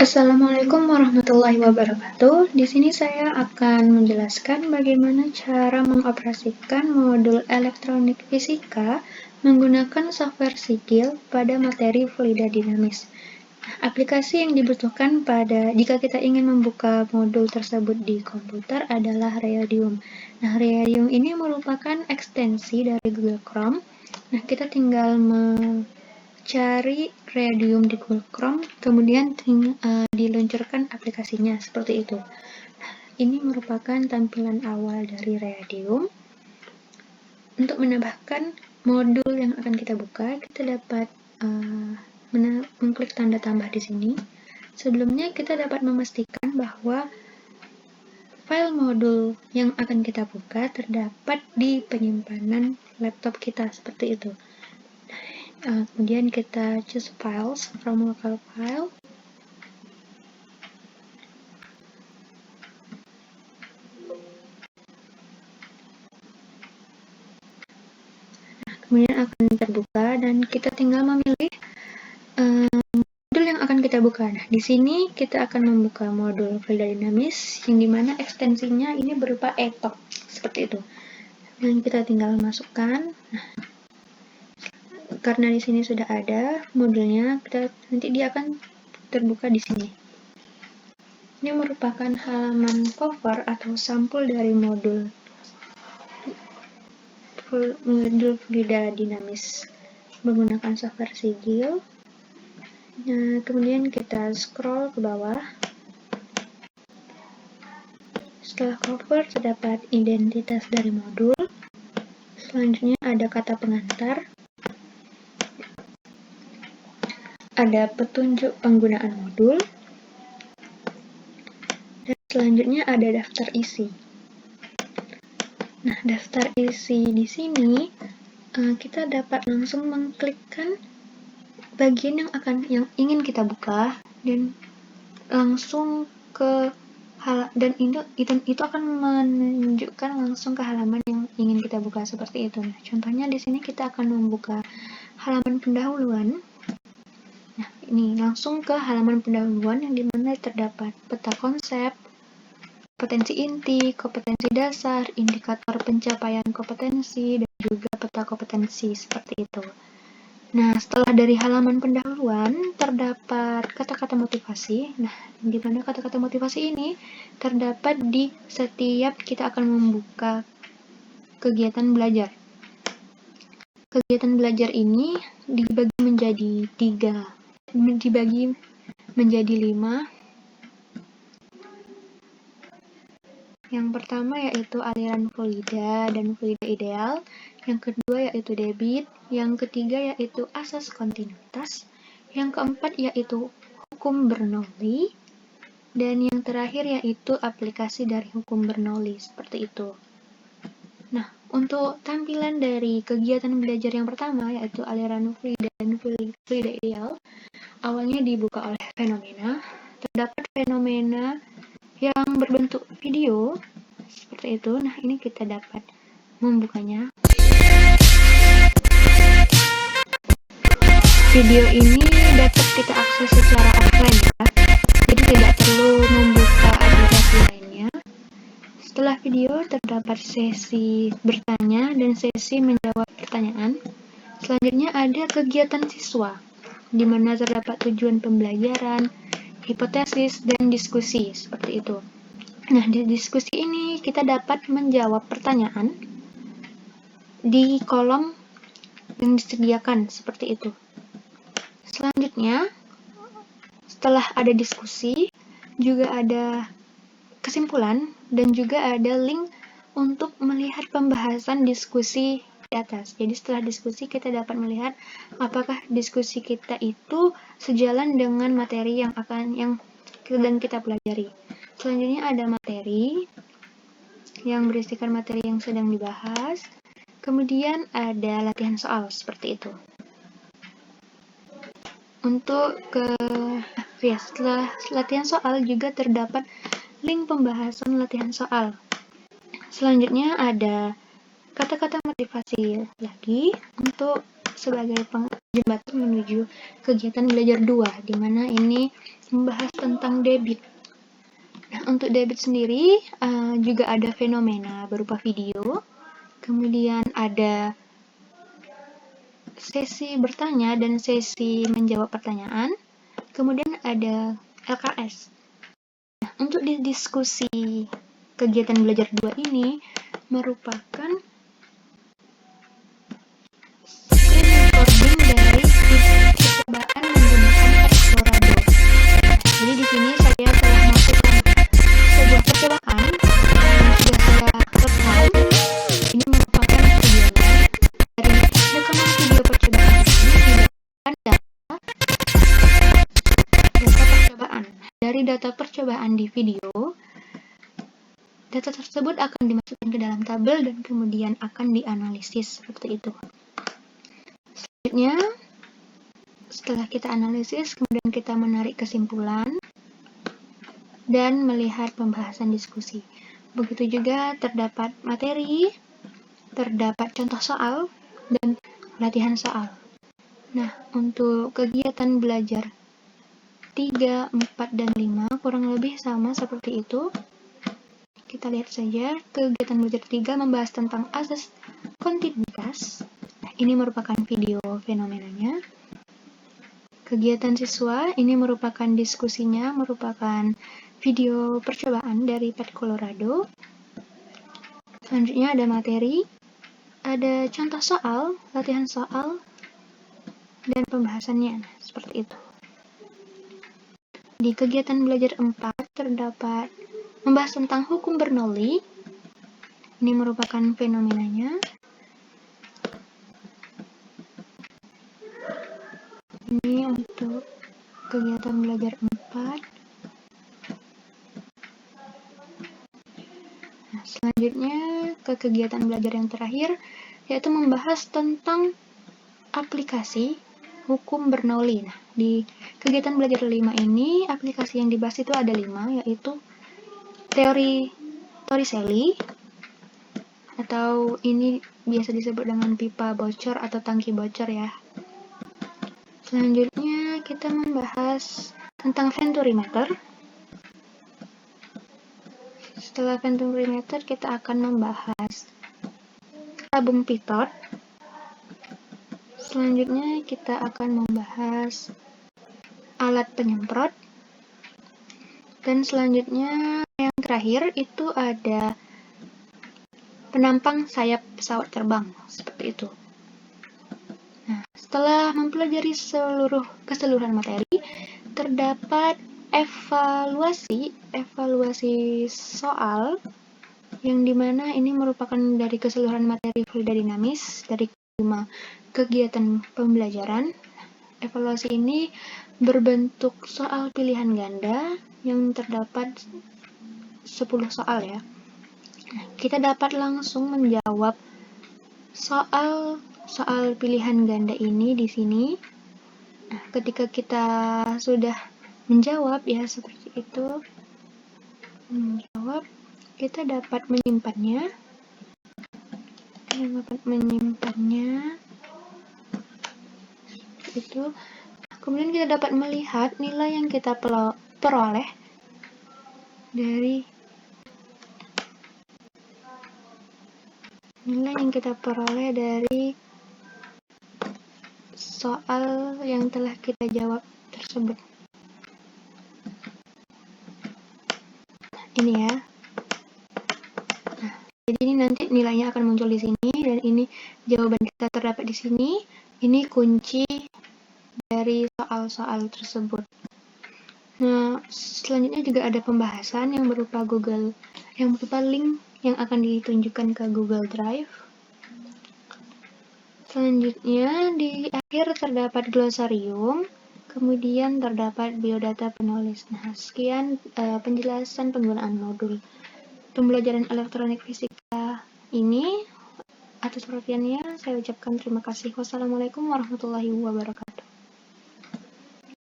Assalamualaikum warahmatullahi wabarakatuh. Di sini saya akan menjelaskan bagaimana cara mengoperasikan modul elektronik fisika menggunakan software Sigil pada materi fluida dinamis. Aplikasi yang dibutuhkan jika kita ingin membuka modul tersebut di komputer adalah Readium. Nah, Readium ini merupakan ekstensi dari Google Chrome. Nah, kita tinggal cari Readium di Google Chrome, kemudian diluncurkan aplikasinya seperti itu. Ini merupakan tampilan awal dari Readium. Untuk menambahkan modul yang akan kita buka, kita dapat mengklik tanda tambah di sini. Sebelumnya kita dapat memastikan bahwa file modul yang akan kita buka terdapat di penyimpanan laptop kita seperti itu. Kemudian kita choose files from local file. Kemudian akan terbuka dan kita tinggal memilih modul yang akan kita buka. Nah, di sini kita akan membuka modul fluida dinamis yang dimana ekstensinya ini berupa ETOP seperti itu. Dan kita tinggal masukkan. Nah, karena di sini sudah ada modulnya, nanti dia akan terbuka di sini. Ini merupakan halaman cover atau sampul dari modul fluida dinamis menggunakan software Sigil. Nah, kemudian kita scroll ke bawah. Setelah cover terdapat identitas dari modul. Selanjutnya ada kata pengantar. Ada petunjuk penggunaan modul. Dan selanjutnya ada daftar isi. Nah, daftar isi di sini kita dapat langsung mengklikkan bagian yang ingin kita buka dan langsung ke itu akan menunjukkan langsung ke halaman yang ingin kita buka seperti itu. Nah, contohnya di sini kita akan membuka halaman pendahuluan. Nah, ini langsung ke halaman pendahuluan yang dimana terdapat peta konsep, kompetensi inti, kompetensi dasar, indikator pencapaian kompetensi, dan juga peta kompetensi seperti itu. Nah, setelah dari halaman pendahuluan terdapat kata-kata motivasi. Nah, di mana kata-kata motivasi ini terdapat di setiap kita akan membuka kegiatan belajar. Kegiatan belajar ini dibagi menjadi 5. Yang pertama yaitu aliran fluida dan fluida ideal. Yang kedua yaitu debit. Yang ketiga yaitu asas kontinuitas. Yang keempat yaitu hukum Bernoulli. Dan yang terakhir yaitu aplikasi dari hukum Bernoulli, seperti itu. Nah, untuk tampilan dari kegiatan belajar yang pertama yaitu aliran fluida dan fluida ideal, awalnya dibuka oleh fenomena. Terdapat fenomena yang berbentuk video seperti itu. Nah, ini kita dapat membukanya. Video ini dapat kita akses secara offline ya, jadi tidak perlu membuka aplikasi lainnya. Setelah video terdapat sesi bertanya dan sesi menjawab pertanyaan. Selanjutnya ada kegiatan siswa, di mana terdapat tujuan pembelajaran, hipotesis, dan diskusi seperti itu. Nah, di diskusi ini kita dapat menjawab pertanyaan di kolom yang disediakan seperti itu. Selanjutnya, setelah ada diskusi, juga ada kesimpulan dan juga ada link untuk melihat pembahasan diskusi di atas. Jadi setelah diskusi kita dapat melihat apakah diskusi kita itu sejalan dengan materi yang sedang kita pelajari. Selanjutnya ada materi yang berisikan materi yang sedang dibahas. Kemudian ada latihan soal seperti itu. Setelah latihan soal juga terdapat link pembahasan latihan soal. Selanjutnya ada kata-kata motivasi lagi untuk sebagai jembatan menuju kegiatan belajar 2, di mana ini membahas tentang debit. Nah, untuk debit sendiri juga ada fenomena berupa video, kemudian ada sesi bertanya dan sesi menjawab pertanyaan, kemudian ada LKS. Nah, untuk diskusi kegiatan belajar 2 ini merupakan screen recording dari percobaan menggunakan Colorado. Jadi di sini saya telah melakukan sebuah percobaan yang sudah saya rekam. Ini merupakan videonya. Dari rekaman video percobaan ini didapatkan data percobaan. Dari data percobaan di video, data tersebut akan dimasukkan ke dalam tabel dan kemudian akan dianalisis seperti itu. Selanjutnya, setelah kita analisis, kemudian kita menarik kesimpulan dan melihat pembahasan diskusi. Begitu juga terdapat materi, terdapat contoh soal, dan latihan soal. Nah, untuk kegiatan belajar 3, 4, dan 5 kurang lebih sama seperti itu. Kita lihat saja, kegiatan belajar 3 membahas tentang asas kontinuitas. Ini merupakan video fenomenanya. Kegiatan siswa, ini merupakan diskusinya, merupakan video percobaan dari Pet Colorado. Selanjutnya ada materi, ada contoh soal, latihan soal, dan pembahasannya. Seperti itu. Di kegiatan belajar 4 terdapat membahas tentang hukum Bernoulli. Ini merupakan fenomenanya. Ini untuk kegiatan belajar 4. Nah, selanjutnya ke kegiatan belajar yang terakhir, yaitu membahas tentang aplikasi hukum Bernoulli. Nah, di kegiatan belajar 5 ini, aplikasi yang dibahas itu ada 5, yaitu teori Torricelli, atau ini biasa disebut dengan pipa bocor atau tangki bocor ya. Selanjutnya kita membahas tentang venturimeter. Setelah venturimeter kita akan membahas tabung pitot. Selanjutnya kita akan membahas alat penyemprot. Dan selanjutnya yang terakhir itu ada penampang sayap pesawat terbang, seperti itu. Nah, setelah mempelajari keseluruhan materi, terdapat evaluasi soal, yang dimana ini merupakan dari keseluruhan materi fluida dinamis dari 5 kegiatan pembelajaran. Evaluasi ini berbentuk soal pilihan ganda yang terdapat 10 soal ya. Nah, kita dapat langsung menjawab soal pilihan ganda ini di sini. Nah, ketika kita sudah menjawab ya seperti itu, kita dapat menyimpannya. Itu. Kemudian kita dapat melihat nilai yang kita peroleh dari soal yang telah kita jawab tersebut. Ini ya. Nah, jadi ini nanti nilainya akan muncul di sini, dan ini jawaban kita terdapat di sini. Ini kunci dari soal-soal tersebut. Nah, selanjutnya juga ada pembahasan yang berupa link yang akan ditunjukkan ke Google Drive. Selanjutnya di akhir terdapat glosarium, kemudian terdapat biodata penulis. Nah, sekian penjelasan penggunaan modul pembelajaran elektronik fisika ini. Atas perhatiannya saya ucapkan terima kasih. Wassalamualaikum warahmatullahi wabarakatuh.